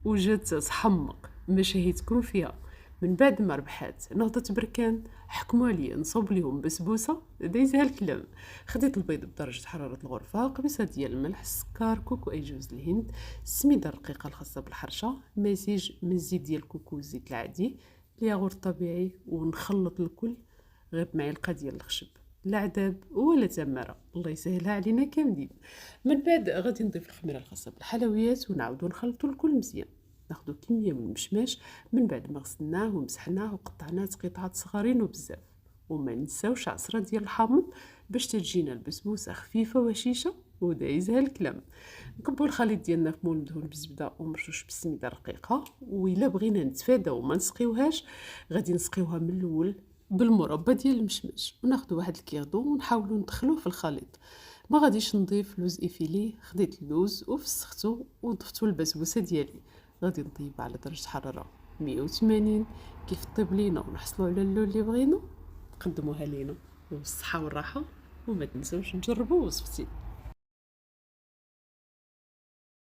وجات تحمق ماشي تكون فيها. من بعد ما ربحات نهضت بركان، حكموا عليا نصوب ليهم بسبوسه دايزها الكلام. خديت البيض بدرجه حراره الغرفه، قبيصه ديال الملح، السكر، كوكو اي جوز الهند، السميده الرقيقه الخاصه بالحرشه، مزيج من الزيت ديال الكوكو والزيت العادي، الياغورت الطبيعي، ونخلط الكل غير بمعلقه ديال الخشب. لا عذاب ولا تماره، الله يسهلها علينا كاملين. من بعد غادي نضيف الخميره الخاصه بالحلويات ونعاودو نخلطو الكل مزيان. ناخدو كميه من المشماش من بعد ما غسلناه ومسحناه وقطعناه قطعات صغارين وبزاف. وما نساوش عصره ديال الحامض باش تجينا البسبوسه خفيفه وهشيشه ودايزها الكلام. نكبو الخليط ديالنا في مول مدهون بالزبده ومرشوش بالسميده الرقيقه. وإلا بغينا نتفاداو وما نسقيوهاش، غادي نسقيوها من الاول بالمربى ديال المشماش، وناخدو واحد الكيردو ونحاولوا ندخلوه في الخليط. ما غاديش نضيف لوز افيلي، خديت اللوز وفسختو وضفتو البسبوسه ديالي. غادي نطيبها على درجه حراره 180 كيف طيب لينا، ونحصلوا على اللون اللي بغينا نقدموها لينا. والصحه والراحه، وما تنسوش تجربوا وصفتي.